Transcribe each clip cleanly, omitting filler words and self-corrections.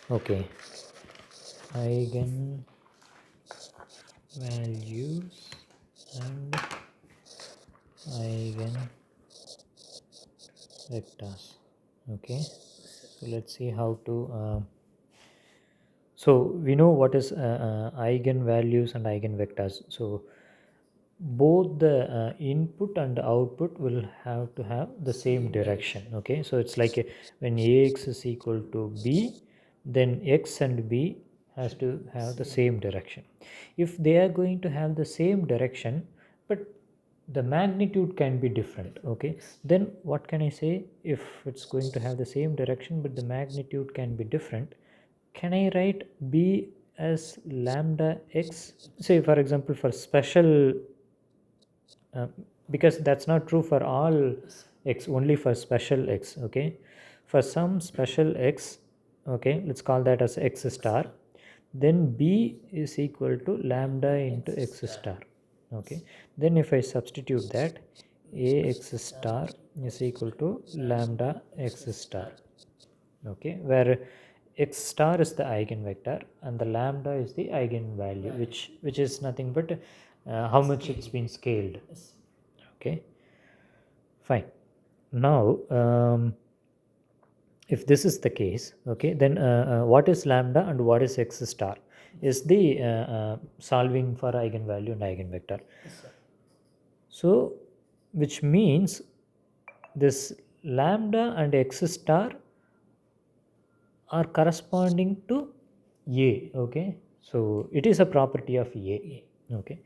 Okay, eigen values and eigen vectors. Okay, so let's see how to so we know what is eigen values and eigen vectors. So both the input and output will have to have the same direction. Okay, so it's like when ax is equal to b, then x and b has to have the same direction. If they are going to have the same direction but the magnitude can be different, okay, then what can I say? If it's going to have the same direction but the magnitude can be different, can I write b as lambda x? Say for example for special uh, because that's not true for all x, only for special x. Okay, for some special x, okay, let's call that as x star, then b is equal to lambda into x star. Okay, then if I substitute that, ax star is equal to lambda x star. Okay, where x star is the eigenvector and the lambda is the eigenvalue, which is nothing but how much it's been scaled. Okay, fine. Now if this is the case, okay, then what is lambda and what is x star is the solving for eigenvalue and eigenvector. So which means this lambda and x star are corresponding to a. Okay, so it is a property of a. Okay,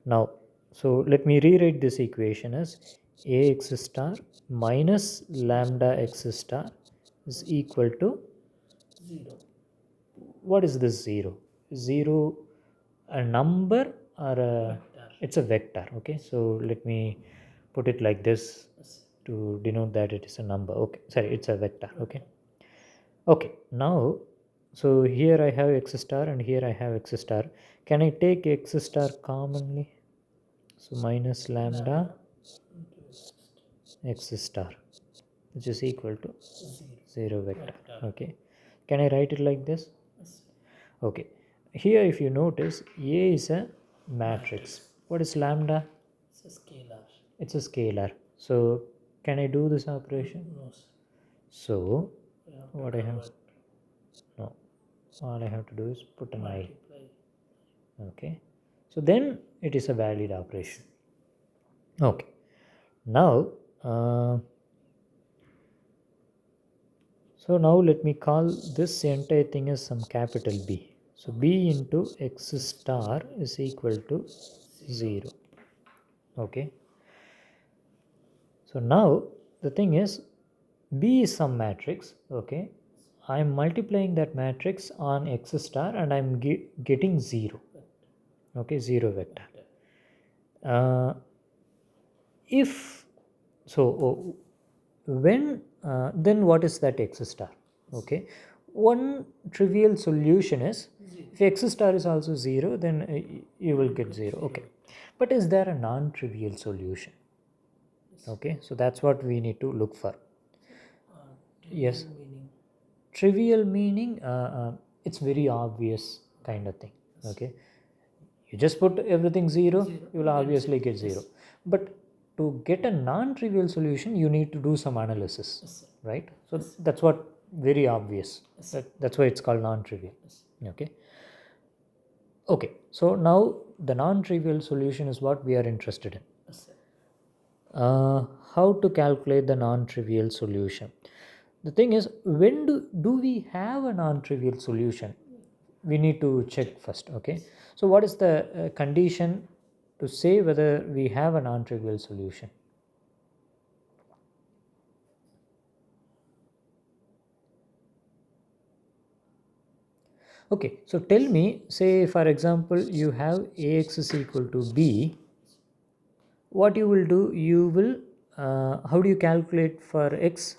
now so let me rewrite this equation as ax star minus lambda x star is equal to, what is this 0? 0 a number or a, it's a vector. Okay, so let me put it like this to denote that it is a number. Okay, sorry, it's a vector. Okay, okay, now so here I have x star and here I have x star. Can I take x star commonly? So minus lambda x star, which is equal to 0 vector. Okay, can I write it like this? Okay, here if you notice, a is a matrix. What is lambda? It's a scalar. So can I do this operation? So what I have, no, all I have to do is put an I. Okay, so then it is a valid operation. Okay, now uh, so now let me call this entire thing as some capital B. So B into x star is equal to 0. Okay, so now the thing is, B is some matrix. Okay, I'm multiplying that matrix on x star and I'm getting 0. Okay, 0 vector. If so, when then what is that x star? Okay, one trivial solution is, if x star is also 0, then you will get 0. Okay, but is there a non-trivial solution? Okay, so that's what we need to look for. Yes, trivial meaning it's very obvious kind of thing. Okay, you just put everything 0, you will obviously get 0. But to get a non-trivial solution, you need to do some analysis, right? So that's what very obvious. That's why it's called non-trivial. Okay, okay, so now the non-trivial solution is what we are interested in. How to calculate the non-trivial solution? The thing is, when do we have a non-trivial solution? We need to check first. Okay, so what is the condition to say whether we have a non-trivial solution? Okay, so tell me, say for example you have ax is equal to b, what you will do, you will how do you calculate for x?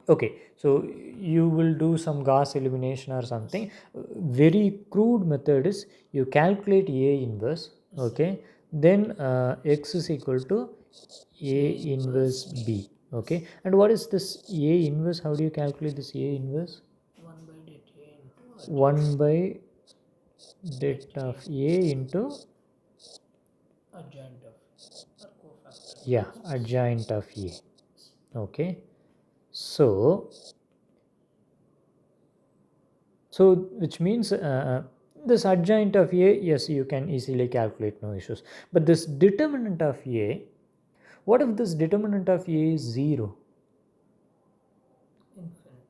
Okay, so you will do some Gauss elimination or something. Very crude method is you calculate A inverse. Okay, then x is equal to A inverse B. Okay, and what is this A inverse? How do you calculate this A inverse? 1 by det of A into, adjoint of or cofactor. yeah, adjoint of A. Okay, so which means this adjoint of A, yes, you can easily calculate, no issues. But this determinant of A, what if this determinant of A is 0? Infinite.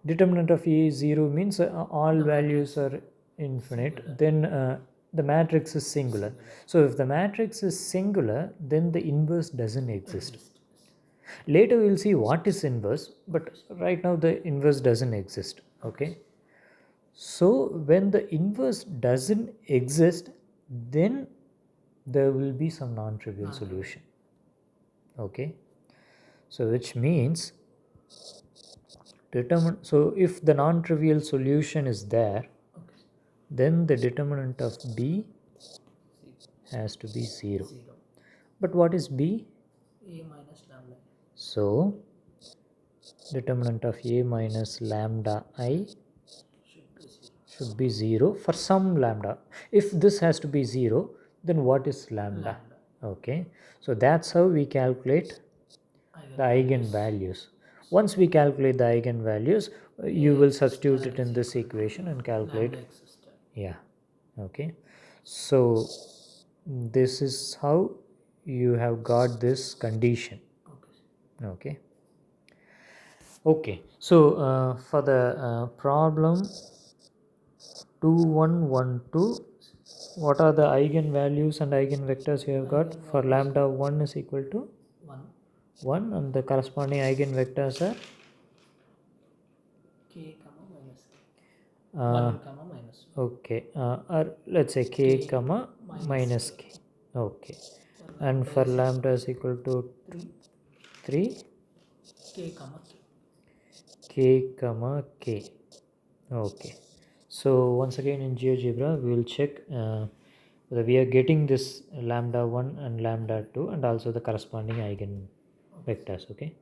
Determinant of A is 0 means all The values matrix are infinite. singular. Then the matrix is singular. So if the matrix is singular, then the inverse doesn't exist. Later we will see what is inverse, but right now the inverse doesn't exist. Okay, so when the inverse doesn't exist, then there will be some non-trivial solution. Okay, so which means so if the non-trivial solution is there, Okay. then the determinant of B has to be 0. But what is B? A minus lambda. So determinant of A minus lambda I should be 0 for some lambda. If this has to be 0, then what is lambda? Okay, so that's how we calculate the eigenvalues. Once we calculate the eigenvalues, you will substitute it in this equation and calculate. Yeah, okay, so this is how you have got this condition. Okay, okay, so for the problem 2112, what are the eigenvalues and eigenvectors you have got? For lambda 1 is equal to 1 and the corresponding eigenvectors are k comma minus k. 1 comma minus 1. Okay, or let's say k comma minus k. Okay, and for lambda is equal to 3 k comma k. K comma k. Okay, so once again in GeoGebra we will check whether we are getting this lambda 1 and lambda 2 and also the corresponding eigenvectors. Okay.